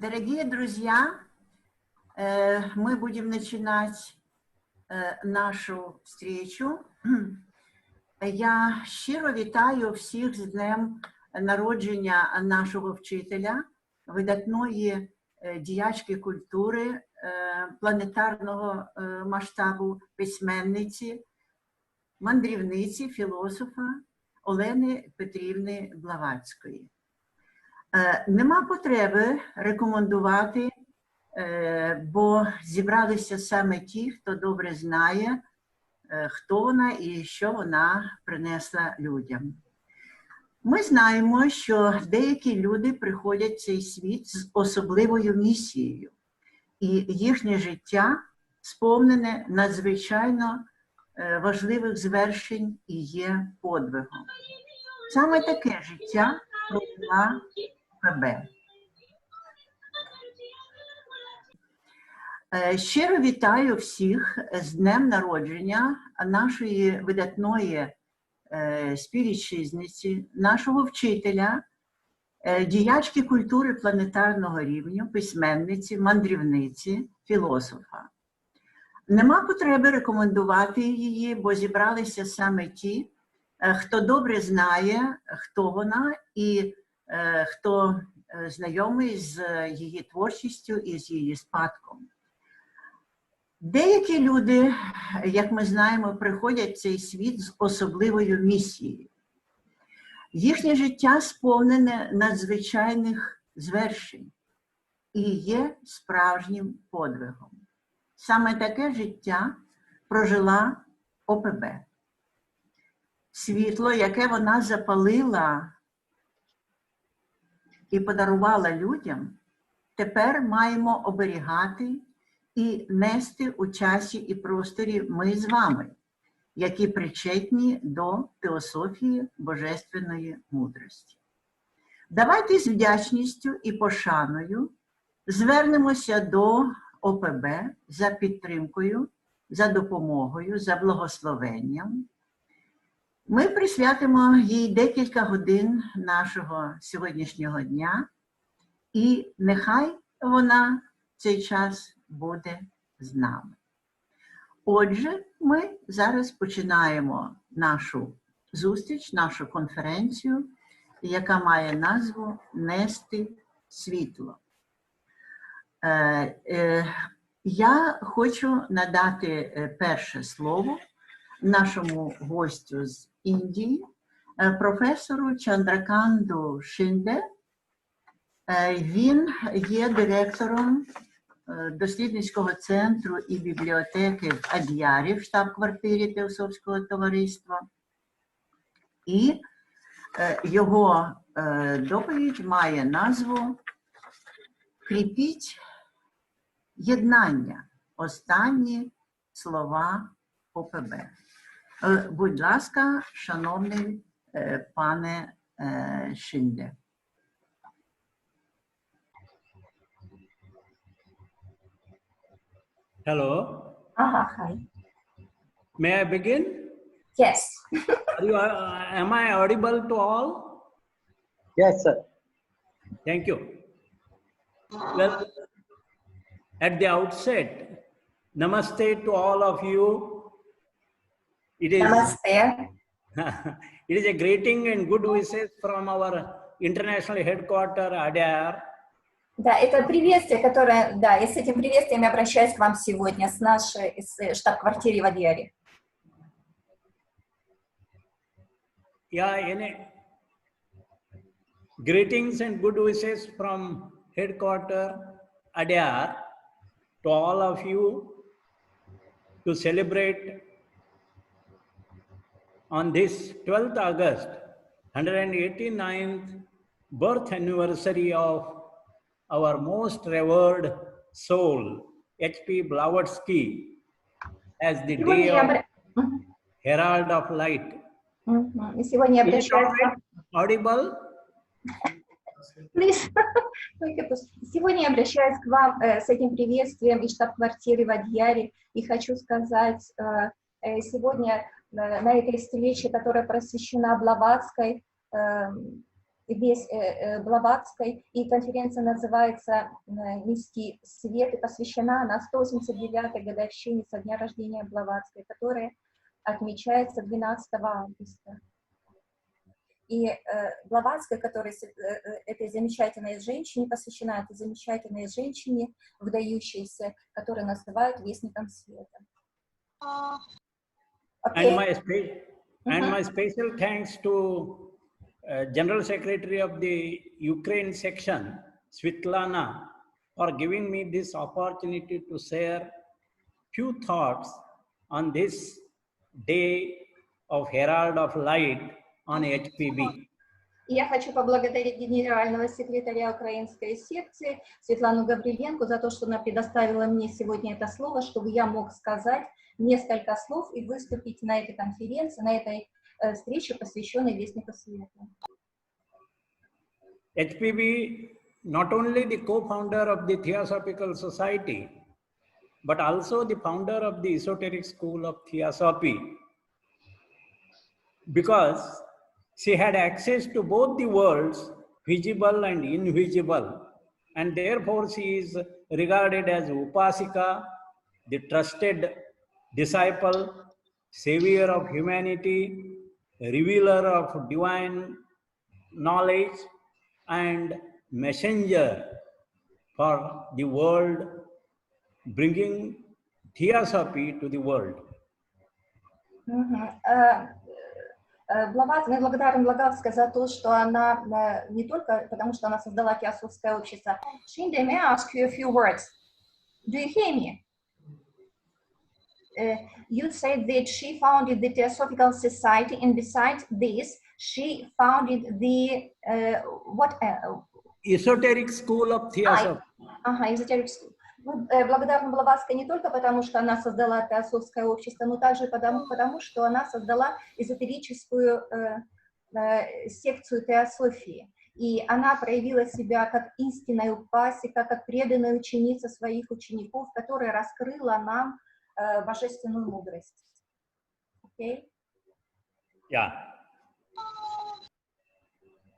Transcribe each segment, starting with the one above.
Дорогие друзья, мы будем начинать нашу встречу. Я щиро вітаю всіх з днем народження нашого вчителя, видатної діячки культури, планетарного масштабу, письменниці, мандрівниці, філософа Олени Петрівни Блаватської. Нема потреби рекомендувати, бо зібралися саме ті, хто добре знає, хто вона і що вона принесла людям. Ми знаємо, що деякі люди приходять в цей світ з особливою місією, і їхнє життя сповнене надзвичайно важливих звершень і є подвигом. Саме таке життя прожила ОПБ. Щиро вітаю всіх з днем народження нашої видатної співвітчизниці, нашого вчителя, діячки культури планетарного рівня, письменниці, мандрівниці, філософа. Нема потреби рекомендувати її, бо зібралися саме ті, хто добре знає, хто вона і хто знайомий з її творчістю і з її спадком. Деякі люди, як ми знаємо, приходять в цей світ з особливою місією. Їхнє життя сповнене надзвичайних звершень і є справжнім подвигом. Саме таке життя прожила ОПБ. Світло, яке вона запалила і подарувала людям, тепер маємо оберігати і нести у часі і просторі ми з вами, які причетні до теософії божественної мудрості. Давайте з вдячністю і пошаною звернемося до ОПБ за підтримкою, за допомогою, за благословенням. Ми присвятимо їй декілька годин нашого сьогоднішнього дня, і нехай вона в цей час буде з нами. Отже, ми зараз починаємо нашу зустріч, нашу конференцію, яка має назву «Нести світло». Я хочу надати перше слово нашому гостю з Індії, професору Чандраканту Шинде. Він є директором дослідницького центру і бібліотеки в Ад'ярі, в штаб-квартирі Теософського товариства. І його доповідь має назву «Кріпіть єднання. Останні слова ОПБ». Будь ласка, шановний пане Шинде. Hello. Hi. May I begin? Yes. Am I audible to all? Yes, sir. Thank you. Well, at the outset, namaste to all of you. Namaste. It is a greeting and good wishes from our international headquarters, Adyar. Да, это приветствие, которое, да, и с этим приветствием я обращаюсь к вам сегодня с нашей штаб-квартиры в Адьяре. Yeah, greetings and good wishes from headquarters, Adyar, to all of you to celebrate on this 12th August, 189th birth anniversary of our most revered soul, H.P. Blavatsky, as the day of Herald of Light. Сегодня я обращаюсь к вам. Audible? Please. Сегодня я обращаюсь к вам с этим приветствием из штаб-квартиры в Адьяре и хочу сказать, сегодня на этой встрече, которая посвящена Блаватской, Блаватской, и конференция называется «Низкий свет», и посвящена она 189-й годовщине со дня рождения Блаватской, которая отмечается 12 августа. И Блаватская, которая этой замечательной женщине посвящена, этой замечательной женщине, выдающейся, которую называют вестником света. Okay. And my special thanks to General Secretary of the Ukraine section, Svitlana, for giving me this opportunity to share few thoughts on this day of Herald of Light on HPB. Я хочу поблагодарить генерального секретаря украинской секции Светлану Гавриленко за то, что она предоставила мне сегодня это слово, чтобы я мог сказать несколько слов и выступить на этой конференции, на этой встрече, посвященной Вестнику Света. HPB, not only the co-founder of the Theosophical Society, but also the founder of the Esoteric School of Theosophy, because she had access to both the worlds, visible and invisible, and therefore she is regarded as Upasika, the trusted disciple, savior of humanity, revealer of divine knowledge, and messenger for the world, bringing theosophy to the world. Мы благодарим Блаватской за то, что она не только потому, что она создала Теософское общество. Shinde, may I ask you a few words? Do you hear me? You said that she founded the Theosophical Society, and besides this, she founded the Esoteric School of Theosophy. Esoteric School. Благодарна Блаватской не только потому, что она создала Теософское общество, но также потому что она создала эзотерическую секцию теософии. И она проявила себя как истинная упасика, как преданная ученица своих учеников, которая раскрыла нам божественную мудрость. Okay? Yeah.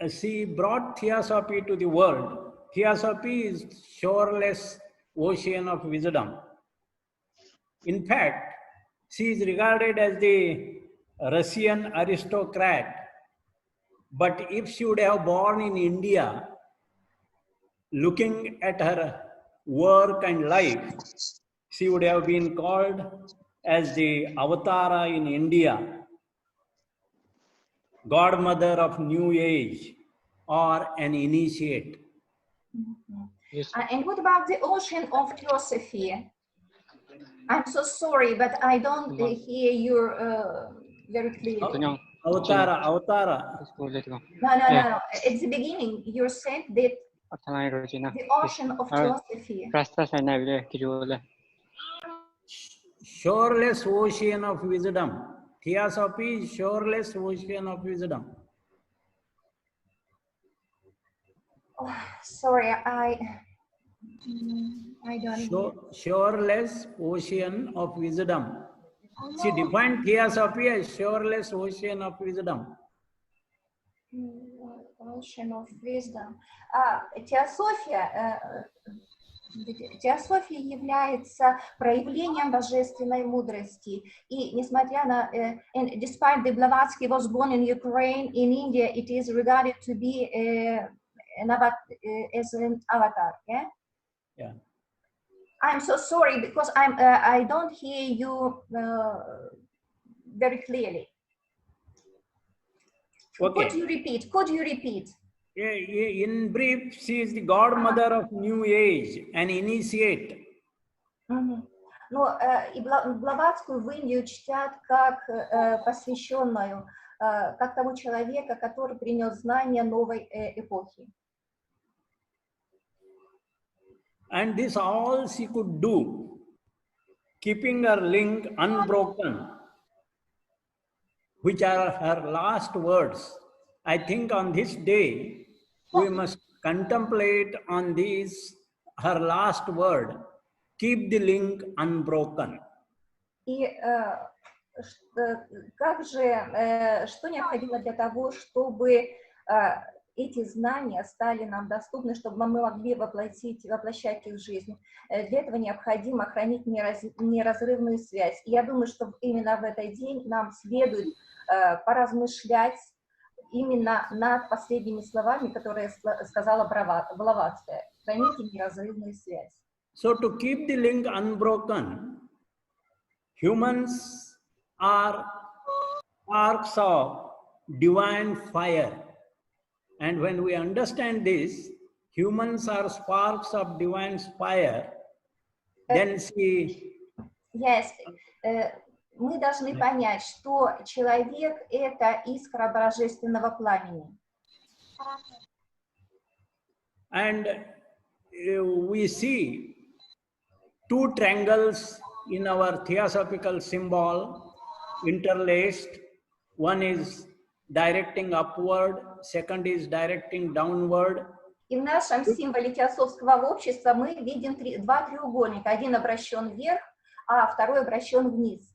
She brought theosophy to the world. Theosophy is shoreless ocean of wisdom. In fact, she is regarded as the Russian aristocrat. But if she would have born in India, looking at her work and life, she would have been called as the Avatara in India, godmother of new age, or an initiate. Yes. And what about the ocean of theosophy? I'm so sorry, but I don't hear you very clearly. Avatara. No. At the beginning, you said that the ocean of theosophy. Shoreless ocean of wisdom. Theosophy is shoreless ocean of wisdom. Oh, sorry, I don't. Shoreless ocean of wisdom. She defined theosophy as shoreless ocean of wisdom. Ocean of wisdom. Теософия является проявлением божественной мудрости. И несмотря на, and despite the Blavatsky was born in Ukraine, in India, it is regarded to be as an avatar. Yeah. Yeah. I'm so sorry because I don't hear you very clearly. Okay. Could you repeat? In brief, she is the godmother of new age, an initiate. Но и Блаватскую в Индию чтят как посвященную, как того человека, который принес знания новой эпохи. And this all she could do, keeping her link unbroken, which are her last words. I think on this day, we must contemplate on this, her last word, keep the link unbroken. И как же, что необходимо для того, чтобы эти знания стали нам доступны, чтобы мы могли воплощать их в жизнь. Для этого необходимо хранить неразрывную связь. И я думаю, что именно в этот день нам следует поразмышлять именно над последними словами, которые сказала Блаватская. Храните неразрывную связь. So to keep the link unbroken, humans are sparks of divine fire. And when we understand this, humans are sparks of divine fire, then see. Yes. Мы должны понять, что человек — это искра божественного пламени. And we see two triangles in our theosophical symbol interlaced. One is directing upward, second is directing downward. И в нашем символе теософского общества мы видим два треугольника. Один обращен вверх, а второй обращен вниз.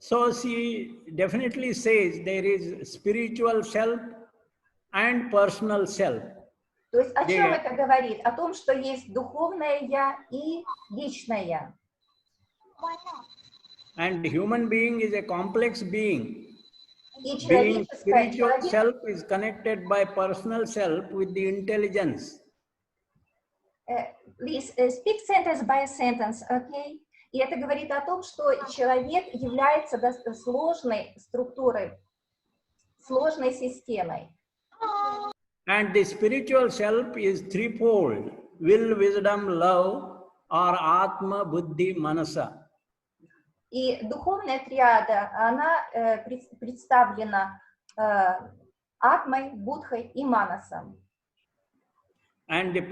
So she definitely says there is spiritual self and personal self. То есть о чем это говорит? О том, что есть духовное я и личное я. And human being is a complex being. И Being spiritual человек self is connected by personal self with the intelligence. Please speak sentence by sentence, okay? И это говорит о том, что человек является сложной структурой, сложной системой. And the spiritual self is threefold: will, wisdom, love, or Atma, Buddhi, Manasa. И духовная триада, она представлена Атмой, Будхой и Манасом. And the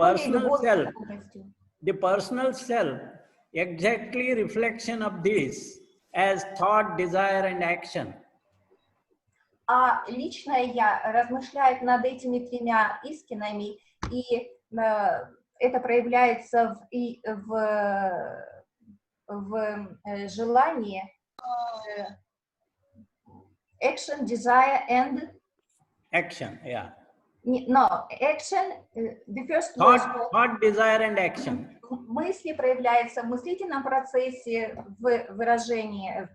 personal self, exactly reflection of this as thought, desire, and action. А личное я размышляет над этими тремя истинами, и это проявляется в желании, action, desire, and Action, yeah. No, action, the first Thought, desire, and action. Мысли проявляются в мыслительном процессе, в выражении, в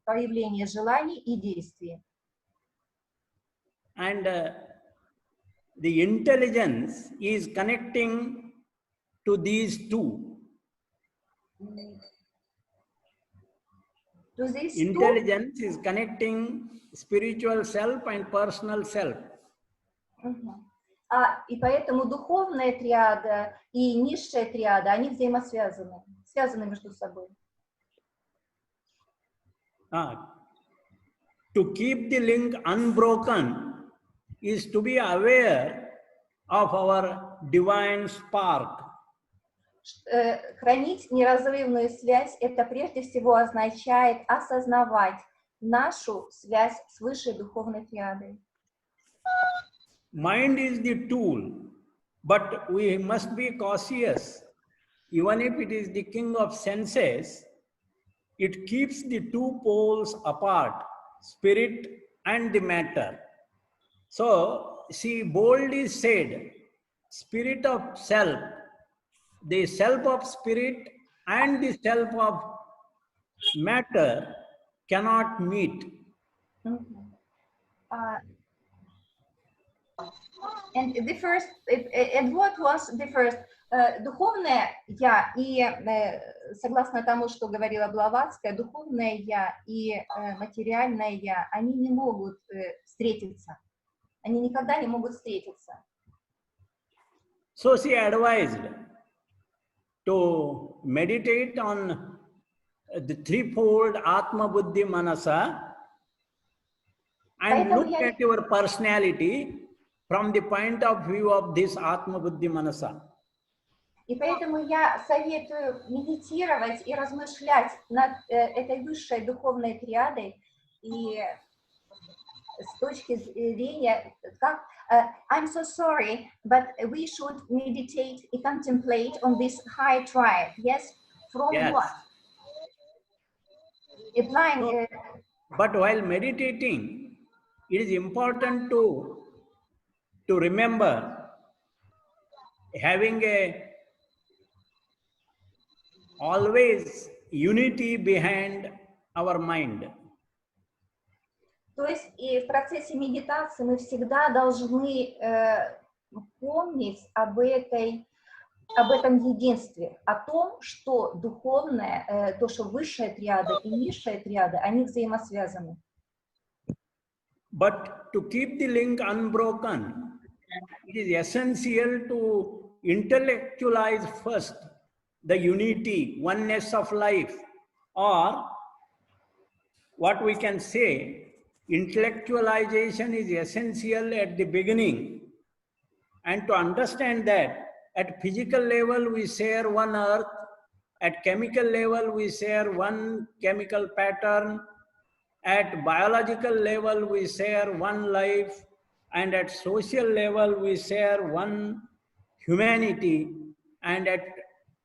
появлении желаний и действий. And the intelligence is connecting to these two. Intelligence is connecting spiritual self and personal self. И поэтому духовная триада и низшая триада, они взаимосвязаны, связаны между собой. To keep the link unbroken is to be aware of our divine spark. Хранить неразрывную связь — это прежде всего означает осознавать нашу связь с высшей духовной триадой. Mind is the tool, but we must be cautious. Even if it is the king of senses, it keeps the two poles apart, spirit and the matter. So she boldly said, spirit of self, the self of spirit and the self of matter cannot meet. And what was the first? Духовное я и, согласно тому, что говорила Блаватская, духовное я и материальное я, они не могут встретиться. Они никогда не могут встретиться. So she advised to meditate on the threefold Atma, Buddhi, Manasa and look at your personality from the point of view of this Atma, Buddhi, Manasa. И поэтому я советую медитировать и размышлять над этой высшей духовной триадой и с точки зрения, как I'm so sorry, but we should meditate and contemplate on this high triad. Yes? From Yes. what? Applying, But while meditating, it is important to remember having a always unity behind our mind. то есть и в процессе медитации мы всегда должны помнить об этом единстве, о том, что духовное, то, что высшая триада и низшая триада, они взаимосвязаны. But to keep the link unbroken, it is essential to intellectualize first the unity, oneness of life, or what we can say, intellectualization is essential at the beginning. And to understand that at physical level we share one earth, at chemical level we share one chemical pattern, at biological level we share one life, and at social level we share one humanity, and at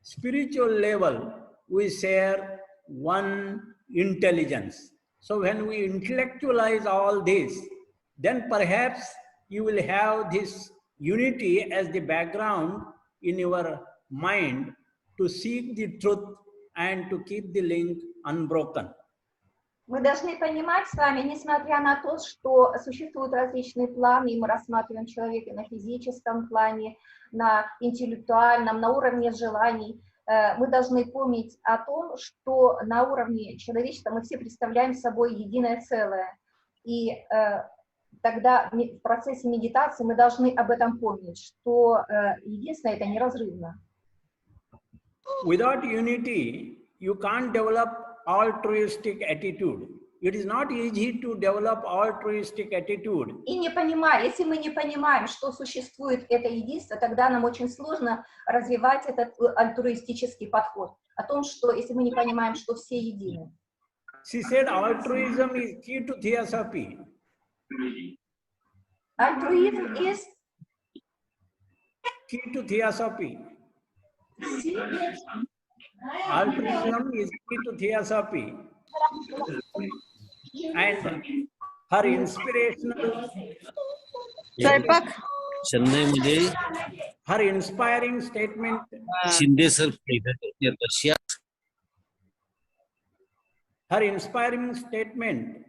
spiritual level we share one intelligence. So when we intellectualize all this, then perhaps you will have this unity as the background in your mind to seek the truth and to keep the link unbroken. Мы должны понимать с вами, несмотря на то, что существуют различные планы, и мы рассматриваем человека на физическом плане, на интеллектуальном, на уровне желаний, мы должны помнить о том, что на уровне человечества мы все представляем собой единое целое. И тогда в процессе медитации мы должны об этом помнить, что единственное это неразрывно. Without unity, you can't develop altruistic attitude. It is not easy to develop altruistic attitude. И не понимая, если мы не понимаем, что существует это единство, тогда нам очень сложно развивать этот альтруистический подход. О том, что если мы не понимаем, что все едины. She said altruism is key to theosophy. Альтруизм is Key to theosophy. Altruism is key to theosophy. And her inspirational, चेन्नईमध्ये her inspiring statement, Shinde sir पहिल्या Russia her inspiring statement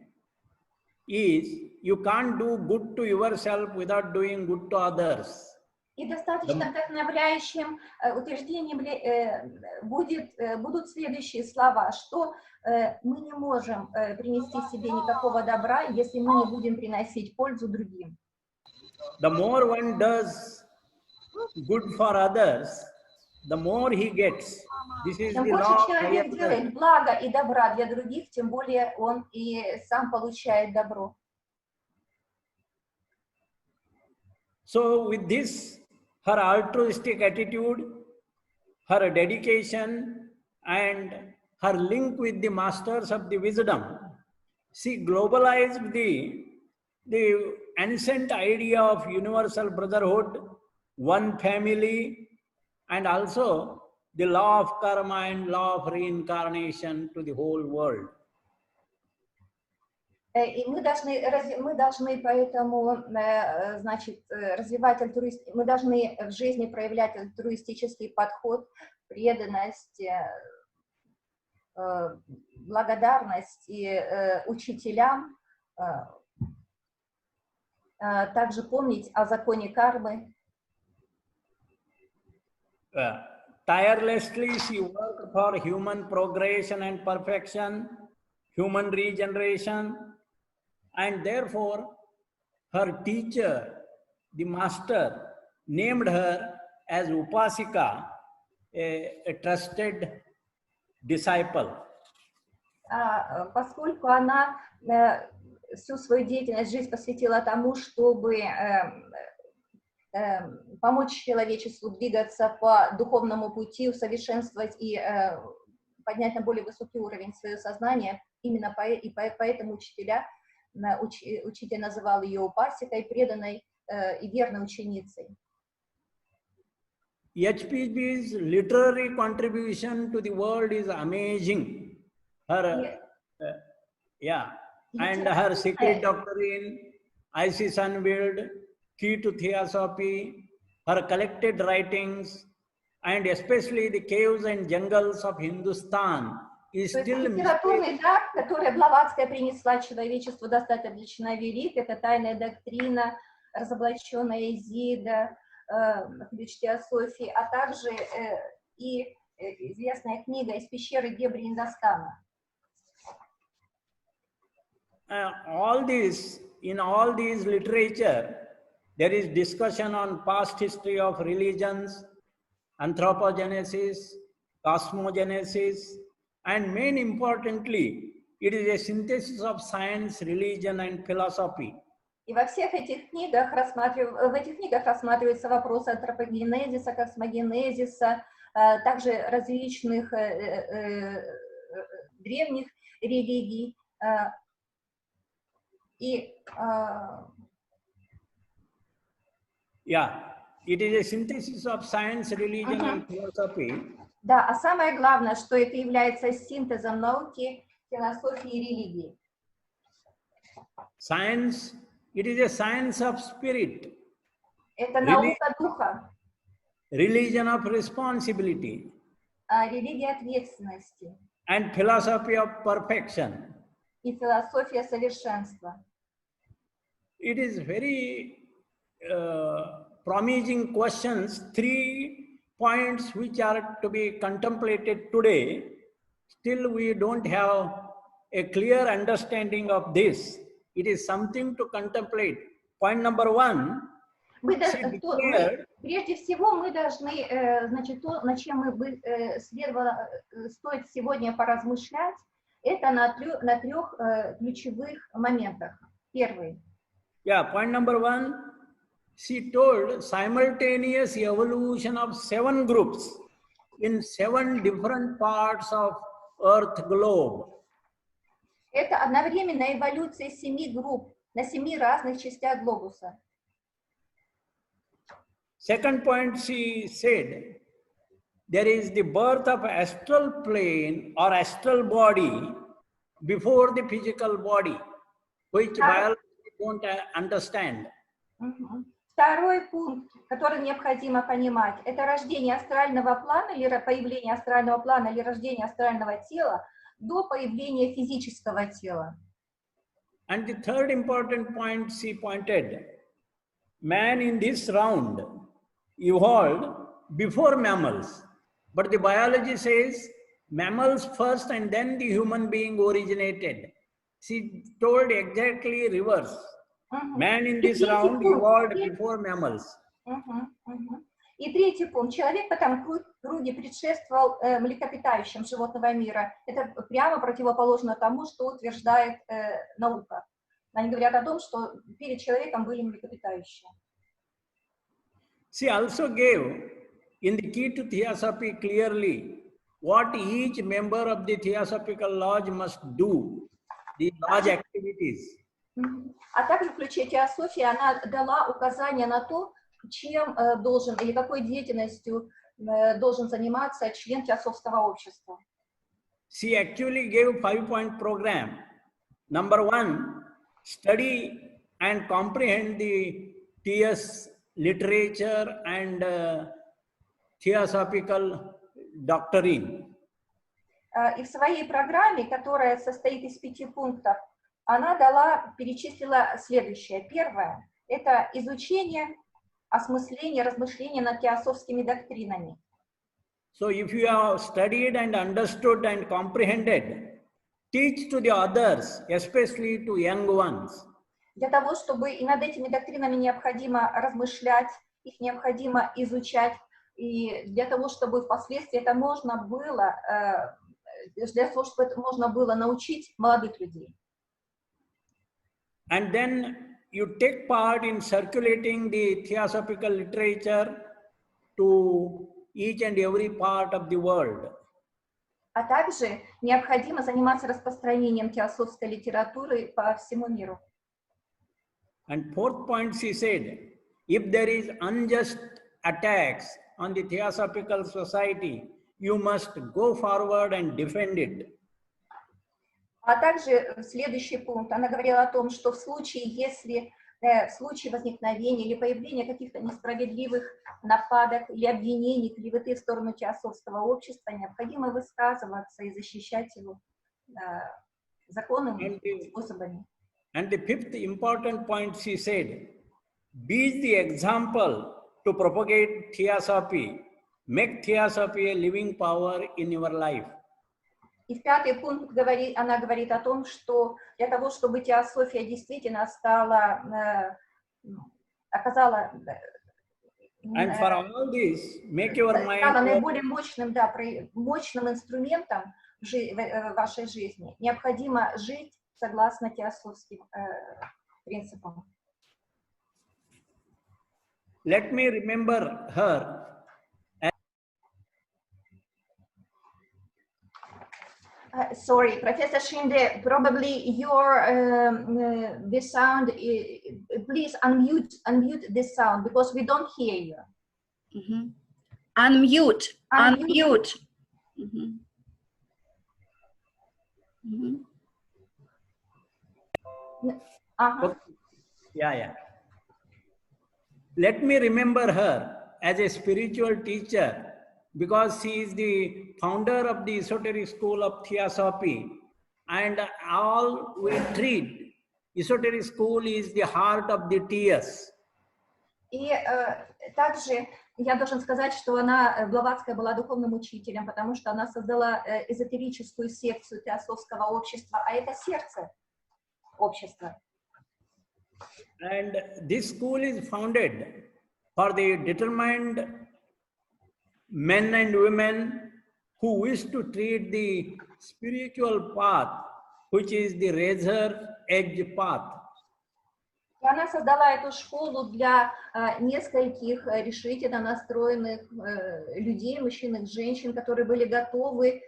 is you can't do good to yourself without doing good to others. И достаточно вдохновляющим утверждением будут следующие слова, что мы не можем принести себе никакого добра, если мы не будем приносить пользу другим. The more one does good for others, the more he gets. This is Чем the больше law of человек higher делает благо и добра для других, тем более он и сам получает добро. So with this, her altruistic attitude, her dedication, and her link with the masters of the wisdom, she globalized the ancient idea of universal brotherhood, one family, and also the law of karma and law of reincarnation to the whole world. И мы должны поэтому, значит, развивать мы должны в жизни проявлять альтруистический подход, преданность, благодарность и учителям, также помнить о законе кармы. Tirelessly she worked for human progression and perfection, human regeneration, and therefore her teacher, the master, named her as Upasika, a trusted disciple. Поскольку она всю свою деятельность, жизнь посвятила тому, чтобы помочь человечеству двигаться по духовному пути, усовершенствовать и поднять на более высокий уровень свое сознание, именно поэтому учитель называл ее Упасикой, преданной и верной ученицей. HPB's literary contribution to the world is amazing. Her Yeah. And her secret doctrine, Isis Unveiled, Key to Theosophy, her collected writings, and especially the caves and jungles of Hindustan is То есть still литературный дар, который Блаватская принесла человечеству, достаточно велик. Это тайная доктрина, разоблаченная Изида, ключ теософии, а также и известная книга «Из пещеры Дебри Индостана». In all these literature, there is discussion on past history of religions, anthropogenesis, cosmogenesis, and main importantly, it is a synthesis of science, religion, and philosophy. И во всех этих книгах рассматриваются вопросы антропогенезиса, космогенезиса, также различных древних религий. Yeah, it is a synthesis of science, religion, and philosophy. Да, а самое главное, что это является синтезом науки, философии и религии. Science, it is a science of spirit. Это наука духа, Religion of responsibility. Религия ответственности And philosophy of perfection. и философия совершенства. It is very promising questions, 3 points which are to be contemplated today. Still we don't have a clear understanding of this. It is something to contemplate. Point number 1. Прежде всего мы должны, значит, то, над чем стоит сегодня поразмышлять, это на трех ключевых моментах. Первый. Yeah, point number 1. She told simultaneous evolution of 7 groups in 7 different parts of Earth globe. Это одновременная эволюция 7 групп на 7 разных частях глобуса. Second point, she said, there is the birth of astral plane or astral body before the physical body, which biology don't understand. Второй пункт, который необходимо понимать, это рождение астрального плана или появление астрального плана или рождение астрального тела до появления физического тела. And the third important point she pointed, man in this round evolved before mammals, but the biology says mammals first and then the human being originated. She told exactly reverse. Man in this round evolved before mammals. И третий пункт. Человек в этом круге предшествовал млекопитающим животного мира. Это прямо противоположно тому, что утверждает наука. Они говорят о том, что перед человеком были млекопитающие. She also gave in the Key to Theosophy clearly what each member of the Theosophical Lodge must do, the lodge activities. А также в ключе теософии она дала указания на то, чем должен или какой деятельностью должен заниматься член теософского общества. She actually gave 5-point program. Number 1, study and comprehend the TS literature and theosophical doctrine. И в своей программе, которая состоит из 5 пунктов, она перечислила следующее. Первое – это изучение, осмысление, размышление над теософскими доктринами. So if you have studied and understood and comprehended, teach to the others, especially to young ones. Для того, чтобы и над этими доктринами необходимо размышлять, их необходимо изучать, и для того, чтобы впоследствии это можно было, для того, чтобы это можно было научить молодых людей. And then you take part in circulating the theosophical literature to each and every part of the world. А также необходимо заниматься распространением теософской литературы по всему миру. And fourth point, she said, if there is unjust attacks on the theosophical society, you must go forward and defend it. А также следующий пункт, она говорила о том, что в случае, если в случае возникновения или появления каких-то несправедливых нападок или обвинений, клеветы в сторону теософского общества, необходимо высказываться и защищать его законными способами. And the fifth important point she said, be the example to propagate theosophy. Make theosophy a living power in your life. И в пятый пункт она говорит о том, что для того, чтобы теософия действительно оказала And for all this, make your стала mind наиболее мощным инструментом в вашей жизни. Необходимо жить согласно теософским принципам. Let me remember her. Sorry, Professor Shinde, probably your the sound. Please unmute this sound because we don't hear you. Mm-hmm. Unmute. Mm-hmm. Mm-hmm. Uh-huh. Yeah. Let me remember her as a spiritual teacher, because she is the founder of the esoteric school of theosophy, and all we treat esoteric school is the heart of the TS. И также я должен сказать, что она, Блаватская, была духовным учителем, потому что она создала эзотерическую секцию теософского общества, а это сердце общества. And this school is founded for the determined men and women who wish to treat the spiritual path, which is the razor edge path. И она создала эту школу для нескольких решительно настроенных людей, мужчин и женщин, которые были готовы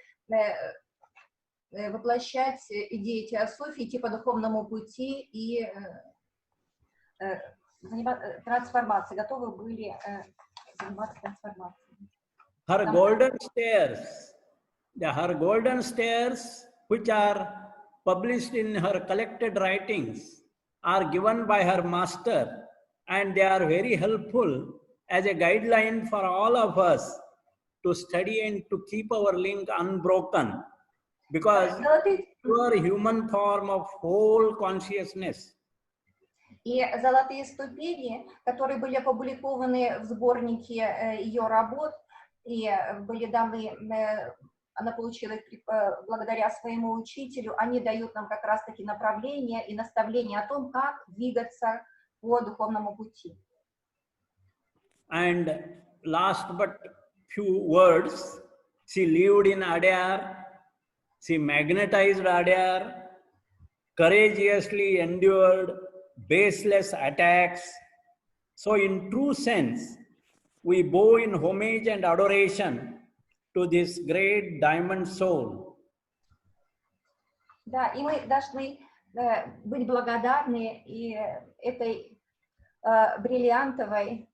воплощать идеи теософии, идти по духовному пути и трансформацией, готовы были заниматься трансформацией. Her golden stairs, which are published in her collected writings, are given by her master, and they are very helpful as a guideline for all of us to study and to keep our link unbroken, because pure human form of whole consciousness. И золотые ступени, которые были опубликованы в сборнике ее работ и были даны, она получила их благодаря своему учителю, они дают нам как раз-таки направление и наставление о том, как двигаться по духовному пути. And last but few words, she lived in Adyar, she magnetized Adyar, courageously endured baseless attacks. So in true sense, we bow in homage and adoration to this great diamond soul. Да, и мы должны быть благодарны и этой бриллиантовой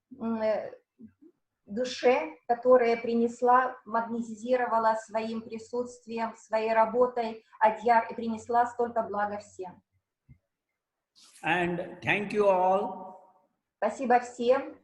душе, которая принесла, магнетизировала своим присутствием, своей работой Адьяр и принесла столько блага всем. And thank you all. Спасибо всем.